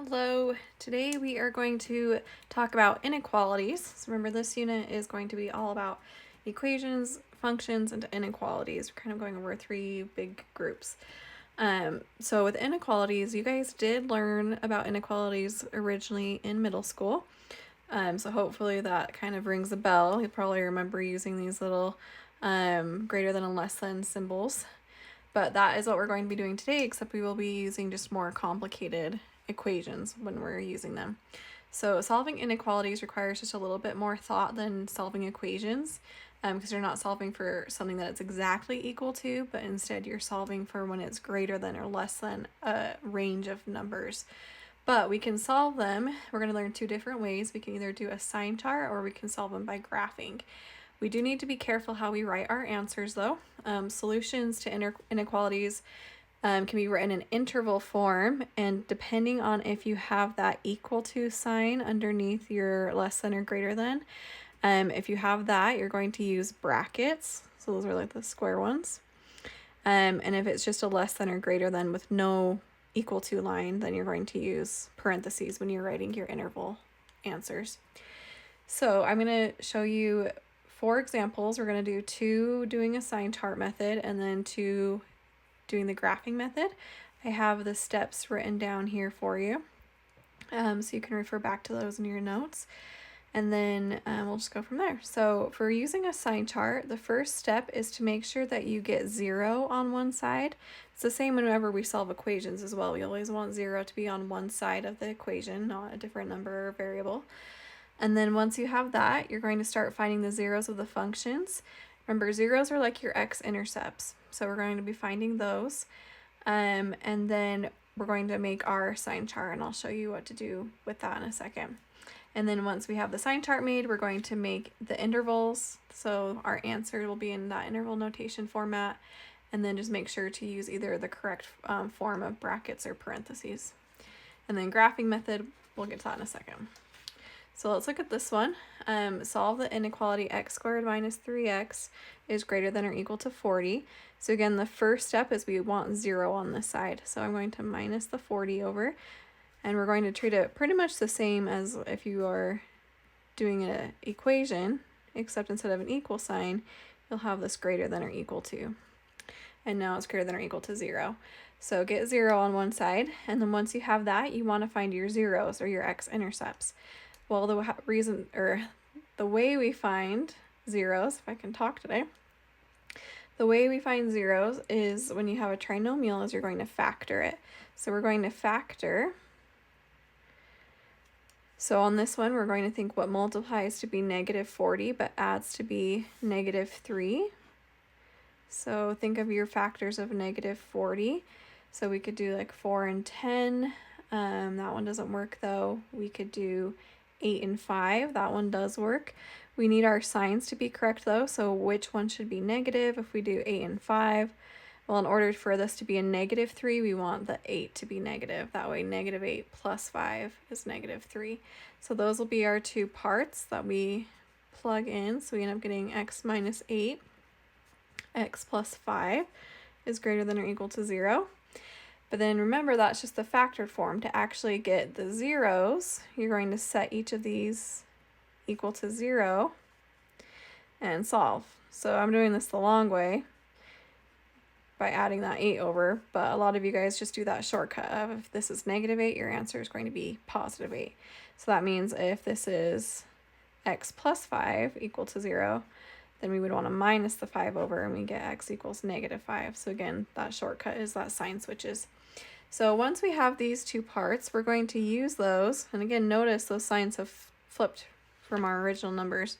Hello, today we are going to talk about inequalities. So remember, this unit is going to be all about equations, functions, and inequalities. We're kind of going over three big groups. So with inequalities, you guys did learn about inequalities originally in middle school. So hopefully that kind of rings a bell. You'll probably remember using these little greater than and less than symbols. But that is what we're going to be doing today, except we will be using just more complicated equations when we're using them. So solving inequalities requires just a little bit more thought than solving equations, because you're not solving for something that it's exactly equal to, but instead you're solving for when it's greater than or less than a range of numbers. But we can solve them. We're going to learn two different ways. We can either do a sign chart or we can solve them by graphing. We do need to be careful how we write our answers though. Solutions to inequalities can be written in interval form, and depending on if you have that equal to sign underneath your less than or greater than, if you have that, you're going to use brackets. So those are like the square ones. And if it's just a less than or greater than with no equal to line, then you're going to use parentheses when you're writing your interval answers. So I'm going to show you 4 examples. We're going to do 2 doing a sign chart method and then 2 doing the graphing method. I have the steps written down here for you, so you can refer back to those in your notes, and then we'll just go from there. So for using a sign chart, the first step is to make sure that you get 0 on one side. It's the same whenever we solve equations as well. We always want 0 to be on one side of the equation, not a different number or variable. And then once you have that, you're going to start finding the zeros of the functions. Remember, zeros are like your X-intercepts. So we're going to be finding those. And then we're going to make our sign chart, and I'll show you what to do with that in a second. And then once we have the sign chart made, we're going to make the intervals. So our answer will be in that interval notation format. And then just make sure to use either the correct form of brackets or parentheses. And then graphing method, we'll get to that in a second. So let's look at this one. Solve the inequality x squared minus 3x is greater than or equal to 40. So again, the first step is we want 0 on this side. So I'm going to minus the 40 over, and we're going to treat it pretty much the same as if you are doing an equation, except instead of an equal sign, you'll have this greater than or equal to. And now it's greater than or equal to 0. So get 0 on one side, and then once you have that, you want to find your zeros or your x-intercepts. Well, the way we find zeros, if I can talk today, the way we find zeros is when you have a trinomial is you're going to factor it. So we're going to factor. So on this one, we're going to think what multiplies to be negative 40 but adds to be negative 3. So think of your factors of negative 40. So we could do like 4 and 10. That one doesn't work though. We could do 8 and 5. That one does work. We need our signs to be correct though. So which one should be negative if we do 8 and 5? Well, in order for this to be a negative 3, we want the 8 to be negative. That way negative 8 plus 5 is negative 3. So those will be our 2 parts that we plug in. So we end up getting x minus 8. X plus 5 is greater than or equal to 0. But then remember, that's just the factored form. To actually get the zeros, you're going to set each of these equal to 0 and solve. So I'm doing this the long way by adding that 8 over, but a lot of you guys just do that shortcut of if this is negative 8, your answer is going to be positive 8. So that means if this is x plus 5 equal to 0, then we would want to minus the 5 over and we get x equals negative 5. So again, that shortcut is that sign switches. So once we have these 2 parts, we're going to use those. And again, notice those signs have flipped from our original numbers.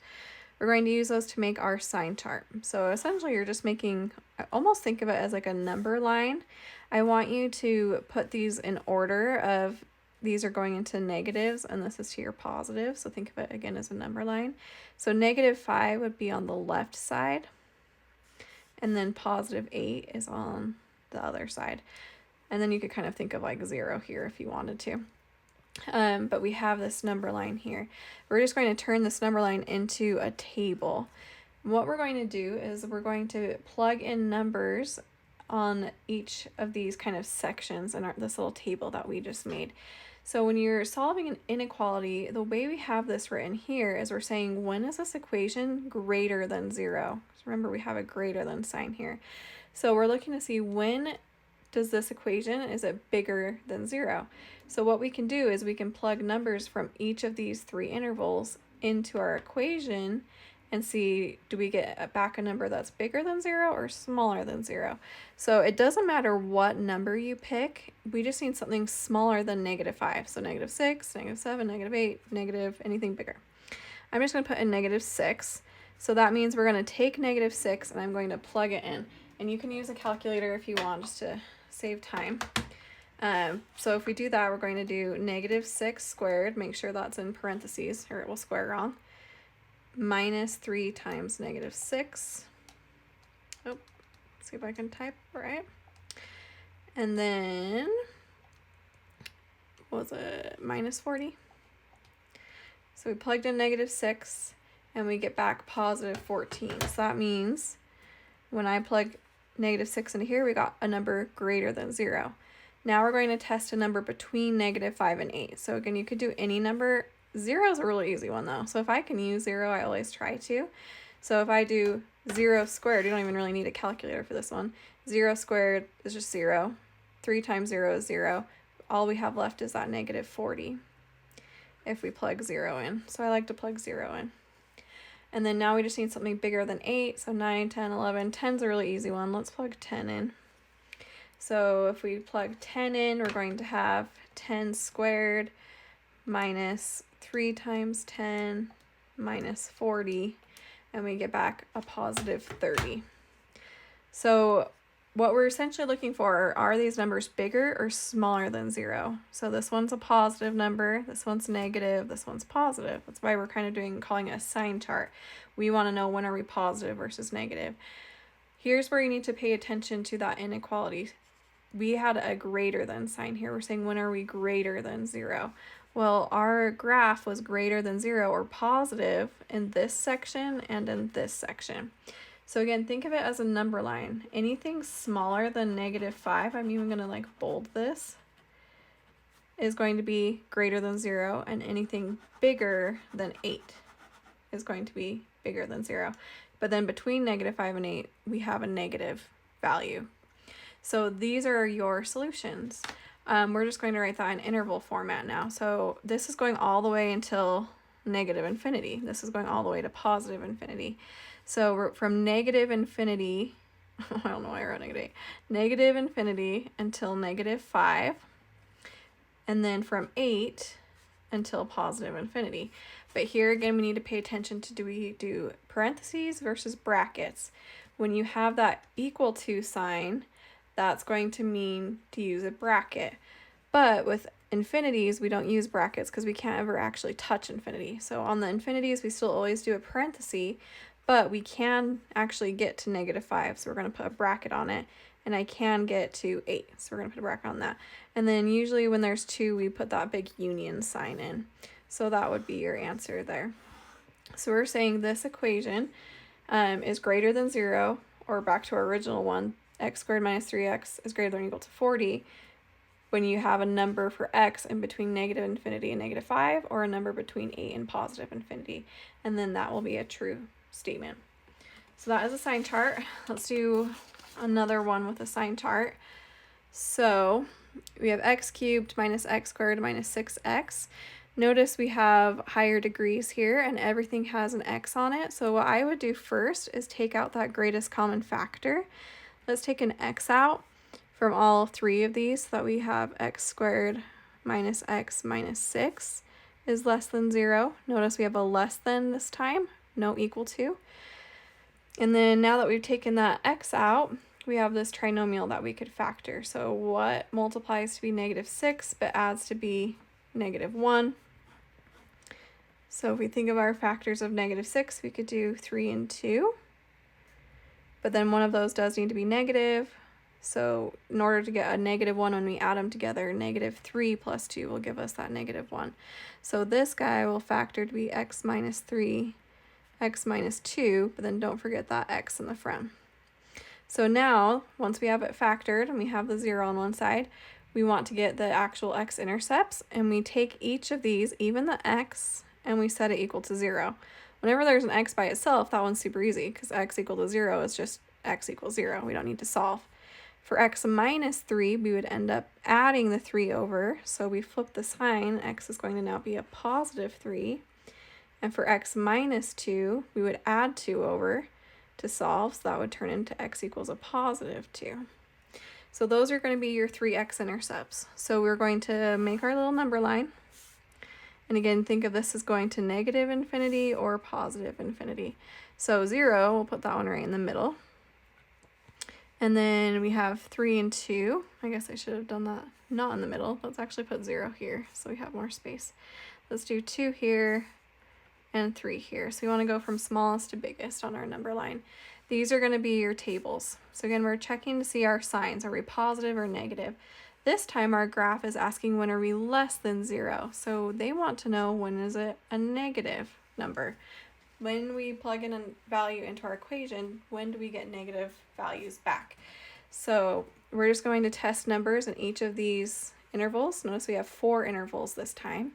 We're going to use those to make our sign chart. So essentially you're just making, I almost think of it as like a number line. I want you to put these in order of these are going into negatives and this is to your positive. So think of it again as a number line. So negative 5 would be on the left side, and then positive 8 is on the other side. And then you could kind of think of like 0 here if you wanted to. But we have this number line here. We're just going to turn this number line into a table. What we're going to do is we're going to plug in numbers on each of these kind of sections in this little table that we just made. So when you're solving an inequality, the way we have this written here is we're saying, when is this equation greater than 0? Remember, we have a greater than sign here. So we're looking to see, when does this equation, is it bigger than 0? So what we can do is we can plug numbers from each of these 3 intervals into our equation and see, do we get back a number that's bigger than 0 or smaller than 0? So it doesn't matter what number you pick, we just need something smaller than -5. So -6, -7, -8, negative, anything bigger. I'm just going to put in -6. So that means we're going to take -6 and I'm going to plug it in. And you can use a calculator if you want, just to save time. So if we do that, we're going to do -6 squared, make sure that's in parentheses or it will square wrong, minus 3 times -6. Oh, let's see if I can type right. And then, what was it, minus 40? So we plugged in -6 and we get back positive 14. So that means when I plug -6 into here, we got a number greater than 0. Now we're going to test a number between -5 and 8. So again, you could do any number. 0 is a really easy one though. So if I can use 0, I always try to. So if I do 0 squared, you don't even really need a calculator for this one. 0 squared is just 0. 3 times 0 is 0. All we have left is that -40 if we plug 0 in. So I like to plug 0 in. And then now we just need something bigger than 8. So 9, 10, 11. 10's a really easy one. Let's plug 10 in. So if we plug 10 in, we're going to have 10 squared minus 3 times 10 minus 40. And we get back a positive 30. So what we're essentially looking for are these numbers bigger or smaller than 0? So this one's a positive number, this one's negative, this one's positive. That's why we're kind of calling it a sign chart. We want to know, when are we positive versus negative. Here's where you need to pay attention to that inequality. We had a greater than sign here. We're saying, when are we greater than 0? Well, our graph was greater than 0 or positive in this section and in this section. So again, think of it as a number line. Anything smaller than -5, I'm even going to like bold this, is going to be greater than 0, and anything bigger than 8 is going to be bigger than 0. But then between -5 and 8, we have a negative value. So these are your solutions. We're just going to write that in interval format now. So this is going all the way until -infinity. This is going all the way to positive infinity. So we're from -infinity, I don't know why I wrote -8, -infinity until -5, and then from 8 until positive infinity. But here again, we need to pay attention to, do we do parentheses versus brackets? When you have that equal to sign, that's going to mean to use a bracket. But with infinities, we don't use brackets because we can't ever actually touch infinity. So on the infinities, we still always do a parenthesis, but we can actually get to -5. So we're going to put a bracket on it, and I can get to 8. So we're going to put a bracket on that. And then usually when there's 2, we put that big union sign in. So that would be your answer there. So we're saying this equation is greater than 0, or back to our original one, x squared minus 3x is greater than or equal to 40 when you have a number for x in between -infinity and -5, or a number between 8 and positive infinity. And then that will be a true statement. So that is a sign chart. Let's do another one with a sign chart. So we have x cubed minus x squared minus 6x. Notice we have higher degrees here and everything has an x on it. So what I would do first is take out that greatest common factor. Let's take an x out from all 3 of these so that we have x squared minus x minus 6 is less than 0. Notice we have a less than this time, no equal to. And then now that we've taken that x out, we have this trinomial that we could factor. So what multiplies to be -6 but adds to be -1? So if we think of our factors of -6, we could do 3 and 2. But then one of those does need to be negative. So in order to get a -1 when we add them together, -3 plus 2 will give us that -1. So this guy will factor to be x minus 3, x minus 2, but then don't forget that x in the front. So now, once we have it factored and we have the 0 on one side, we want to get the actual x-intercepts, and we take each of these, even the x, and we set it equal to 0. Whenever there's an x by itself, that one's super easy because x equal to 0 is just x equals 0. We don't need to solve. For x minus 3, we would end up adding the 3 over. So we flip the sign. X is going to now be a positive 3. And for x minus 2, we would add 2 over to solve. So that would turn into x equals a positive 2. So those are going to be your 3 x-intercepts. So we're going to make our little number line. And again, think of this as going to negative infinity or positive infinity. So 0, we'll put that one right in the middle. And then we have 3 and 2. I guess I should have done that not in the middle. Let's actually put 0 here so we have more space. Let's do 2 here and 3 here. So we want to go from smallest to biggest on our number line. These are going to be your tables. So again, we're checking to see our signs. Are we positive or negative? This time our graph is asking when are we less than 0. So they want to know when is it a negative number. When we plug in a value into our equation, when do we get negative values back? So we're just going to test numbers in each of these intervals. Notice we have 4 intervals this time.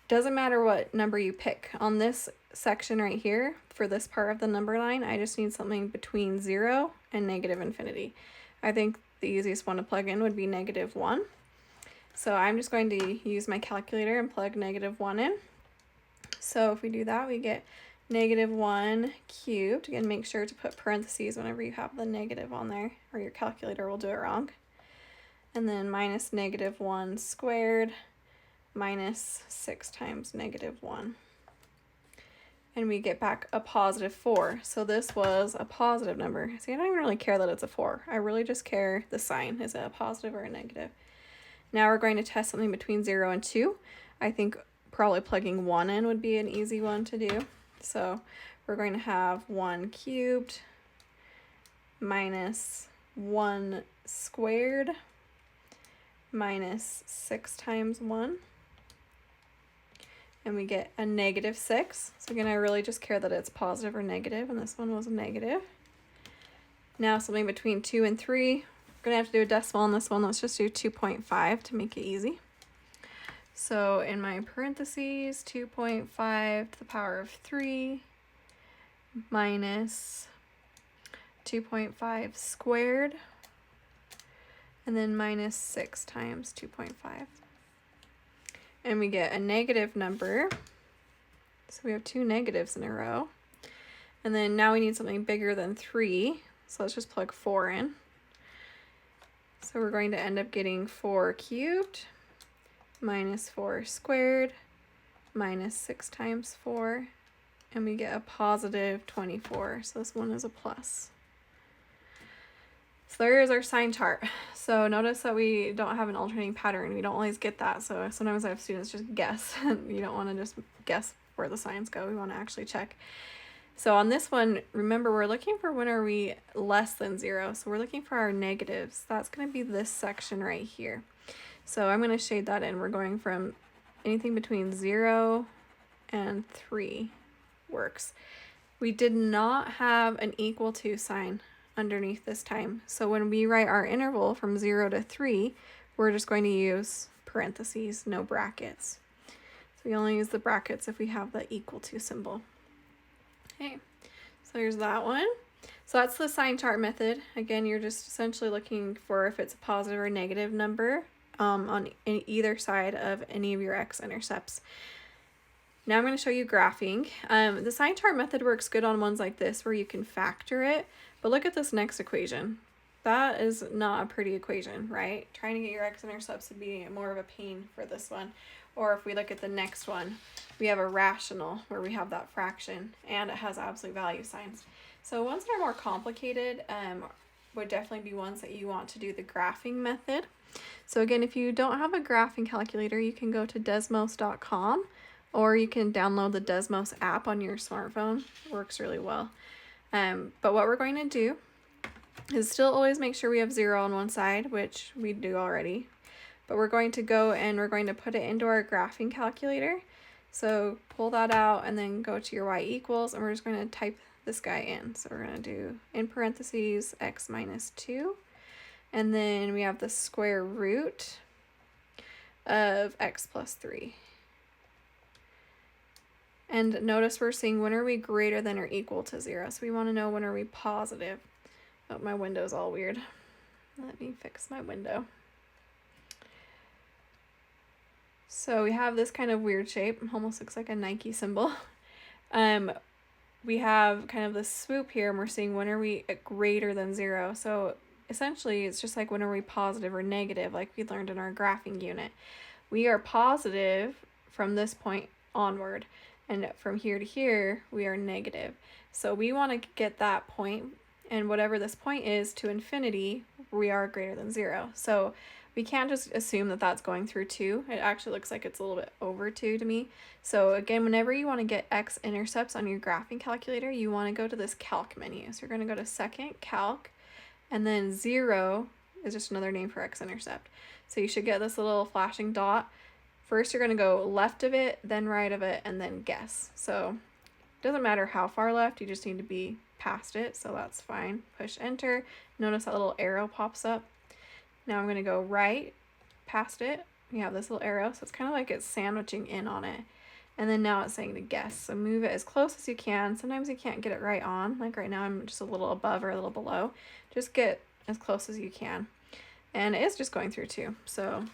Doesn't matter what number you pick. On this section right here, for this part of the number line, I just need something between 0 and negative infinity. I think the easiest one to plug in would be -1. So I'm just going to use my calculator and plug -1 in. So if we do that, we get -1 cubed. Again, make sure to put parentheses whenever you have the negative on there, or your calculator will do it wrong. And then minus -1 squared minus 6 times -1. And we get back a positive 4. So this was a positive number. See, I don't even really care that it's a 4. I really just care the sign. Is it a positive or a negative? Now we're going to test something between 0 and 2. I think probably plugging 1 in would be an easy one to do. So we're going to have 1 cubed minus 1 squared minus 6 times 1. And we get a -6. So again, I really just care that it's positive or negative, and this one was a negative. Now something between 2 and 3. We're going to have to do a decimal on this one. Let's just do 2.5 to make it easy. So in my parentheses, 2.5 to the power of 3 minus 2.5 squared, and then minus 6 times 2.5. And we get a negative number. So we have 2 negatives in a row. And then now we need something bigger than 3. So let's just plug 4 in. So we're going to end up getting 4 cubed minus 4 squared minus 6 times 4, and we get a positive 24. So this one is a plus. So there is our sign chart. So notice that we don't have an alternating pattern. We don't always get that. So sometimes I have students just guess. You don't want to just guess where the signs go. We want to actually check. So on this one, remember, we're looking for when are we less than 0. So we're looking for our negatives. That's going to be this section right here. So I'm going to shade that in. We're going from anything between 0 and 3 works. We did not have an equal to sign underneath this time. So when we write our interval from 0 to 3, we're just going to use parentheses, no brackets. So we only use the brackets if we have the equal to symbol. Okay, so there's that one. So that's the sign chart method. Again, you're just essentially looking for if it's a positive or negative number on either side of any of your x-intercepts. Now I'm going to show you graphing. The sign chart method works good on ones like this where you can factor it, but look at this next equation. That is not a pretty equation, right? Trying to get your x-intercepts would be more of a pain for this one. Or if we look at the next one, we have a rational where we have that fraction and it has absolute value signs. So ones that are more complicated would definitely be ones that you want to do the graphing method. So again, if you don't have a graphing calculator, you can go to desmos.com or you can download the Desmos app on your smartphone. It works really well. But what we're going to do is still always make sure we have 0 on one side, which we do already. But we're going to go and we're going to put it into our graphing calculator. So pull that out and then go to your y equals, and we're just going to type this guy in. So we're going to do in parentheses x minus 2 And then we have the square root of x plus 3. And notice we're seeing when are we greater than or equal to 0. So we want to know when are we positive. Oh, my window's all weird. Let me fix my window. So we have this kind of weird shape. Almost looks like a Nike symbol. We have kind of this swoop here, and we're seeing when are we at greater than 0. So essentially, it's just like when are we positive or negative, like we learned in our graphing unit. We are positive from this point onward, and from here to here, we are negative. So we want to get that point, and whatever this point is to infinity, we are greater than 0. So we can't just assume that that's going through 2. It actually looks like it's a little bit over 2 to me. So again, whenever you want to get X-intercepts on your graphing calculator, you want to go to this calc menu. So you're going to go to second, calc, and then 0 is just another name for X-intercept. So you should get this little flashing dot. First, you're going to go left of it, then right of it, and then guess. So it doesn't matter how far left, you just need to be past it, so that's fine. Push enter. Notice that little arrow pops up. Now I'm going to go right past it. We have this little arrow, so it's kind of like it's sandwiching in on it. And then now it's saying to guess. So move it as close as you can. Sometimes you can't get it right on. Like right now I'm just a little above or a little below. Just get as close as you can. And it is just going through 2. So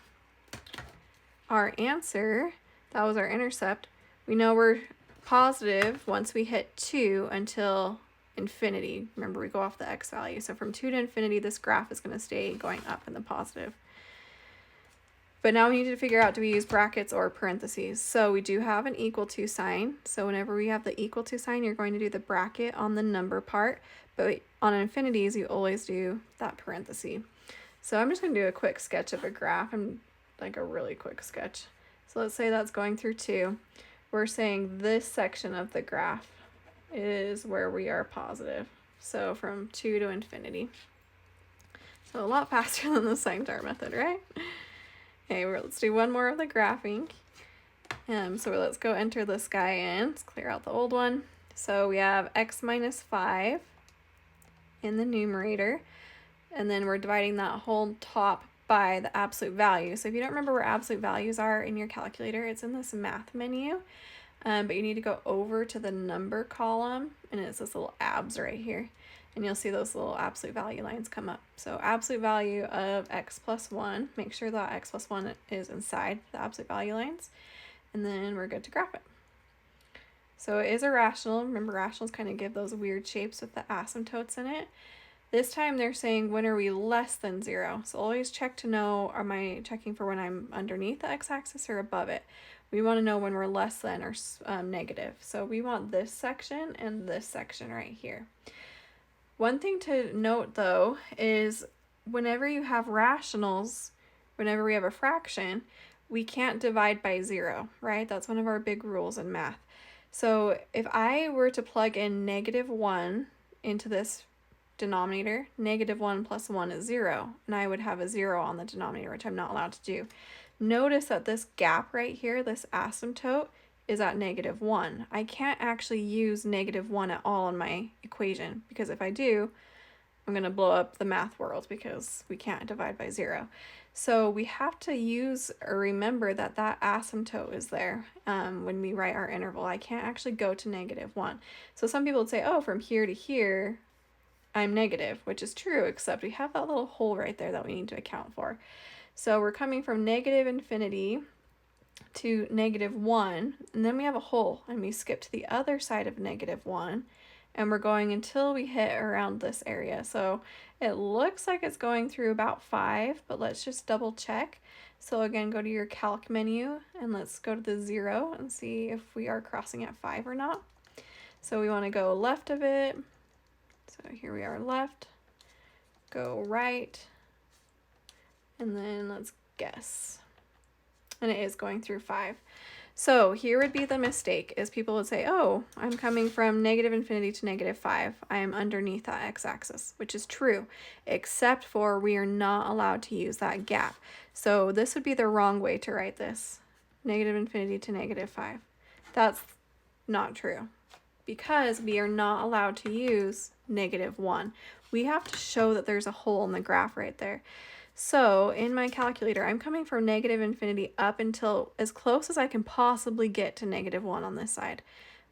our answer, that was our intercept. We know we're positive once we hit 2 until infinity. Remember, we go off the x value. So from 2 to infinity, this graph is going to stay going up in the positive. But now we need to figure out, do we use brackets or parentheses? So we do have an equal to sign. So whenever we have the equal to sign, you're going to do the bracket on the number part. But on infinities, you always do that parenthesis. So I'm just going to do a quick sketch of a graph, and like a really quick sketch. So let's say that's going through 2. We're saying this section of the graph is where we are positive. So from 2 to infinity. So a lot faster than the sign chart method, right? Okay, let's do one more of the graphing. So let's go enter this guy in. Let's clear out the old one. So we have x minus 5 in the numerator. And then we're dividing that whole top by the absolute value. So if you don't remember where absolute values are in your calculator, it's in this math menu. But you need to go over to the number column, and it's this little abs right here. And you'll see those little absolute value lines come up. So absolute value of x plus 1, make sure that x plus 1 is inside the absolute value lines, and then we're good to graph it. So it is a rational. Remember, rationals kind of give those weird shapes with the asymptotes in it. This time they're saying when are we less than 0. So always check to know, am I checking for when I'm underneath the x-axis or above it? We want to know when we're less than or negative. So we want this section and this section right here. One thing to note though is whenever you have rationals, whenever we have a fraction, we can't divide by 0, right? That's one of our big rules in math. So if I were to plug in -1 into this denominator, -1 plus 1 is 0, and I would have a 0 on the denominator, which I'm not allowed to do. Notice that this gap right here, this asymptote, is at -1. I can't actually use -1 at all in my equation, because if I do, I'm going to blow up the math world because we can't divide by 0. So we have to use or remember that that asymptote is there when we write our interval. I can't actually go to -1. So some people would say, oh, from here to here, I'm negative, which is true, except we have that little hole right there that we need to account for. So we're coming from negative infinity to -1, and then we have a hole, and we skip to the other side of -1, and we're going until we hit around this area. So it looks like it's going through about 5, but let's just double check. So again, go to your calc menu, and let's go to the 0 and see if we are crossing at 5 or not. So we want to go left of it. So here we are left, go right, and then let's guess. And it is going through 5. So here would be the mistake, is people would say, oh, I'm coming from negative infinity to -5. I am underneath that x-axis, which is true, except for we are not allowed to use that gap. So this would be the wrong way to write this, negative infinity to -5. That's not true, because we are not allowed to use -1. we have to show that there's a hole in the graph right there. So in my calculator, I'm coming from negative infinity up until as close as I can possibly get to -1 on this side,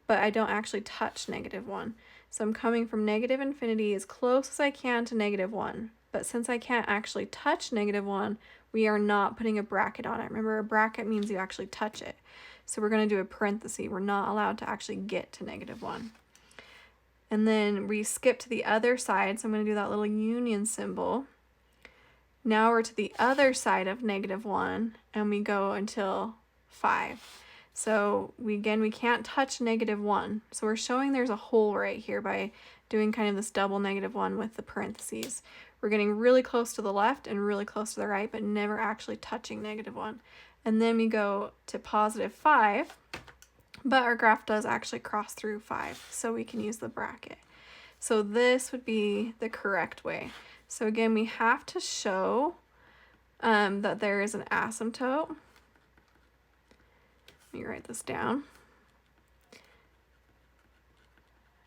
but I don't actually touch -1. So I'm coming from negative infinity as close as I can to -1. But since I can't actually touch -1, we are not putting a bracket on it. Remember, a bracket means you actually touch it. So we're going to do a parenthesis. We're not allowed to actually get to -1. And then we skip to the other side. So I'm going to do that little union symbol. Now we're to the other side of -1, and we go until 5. So we can't touch -1. So we're showing there's a hole right here by doing kind of this double -1 with the parentheses. We're getting really close to the left and really close to the right, but never actually touching -1. And then we go to +5, but our graph does actually cross through 5, so we can use the bracket. So this would be the correct way. So again, we have to show that there is an asymptote. Let me write this down.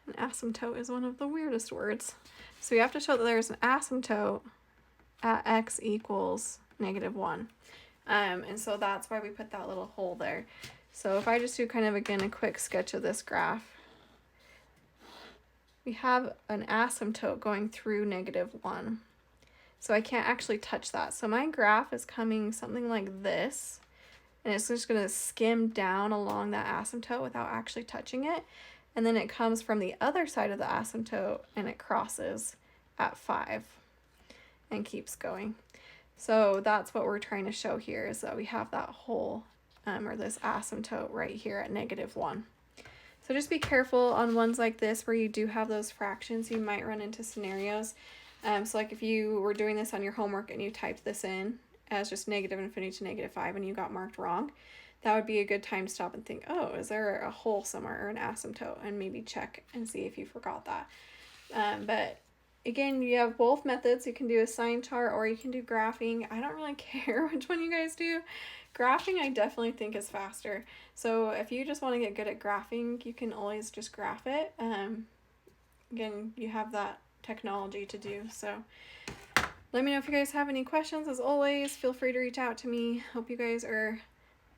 An asymptote is one of the weirdest words. So we have to show that there's an asymptote at x equals -1. And so that's why we put that little hole there. So if I just do kind of, again, a quick sketch of this graph, we have an asymptote going through -1. So I can't actually touch that. So my graph is coming something like this, and it's just going to skim down along that asymptote without actually touching it. And then it comes from the other side of the asymptote and it crosses at 5 and keeps going. So that's what we're trying to show here, is that we have that hole or this asymptote right here at -1. So just be careful on ones like this where you do have those fractions. You might run into scenarios. So like if you were doing this on your homework and you typed this in as just negative infinity to -5 and you got marked wrong, that would be a good time to stop and think, oh, is there a hole somewhere or an asymptote, and maybe check and see if you forgot that. But again, you have both methods. You can do a sign chart or you can do graphing. I don't really care which one you guys do. Graphing, I definitely think, is faster. So if you just want to get good at graphing, you can always just graph it. Again, you have that technology to do. So let me know if you guys have any questions. As always, feel free to reach out to me. Hope you guys are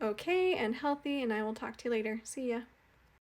okay and healthy, and I will talk to you later. See ya.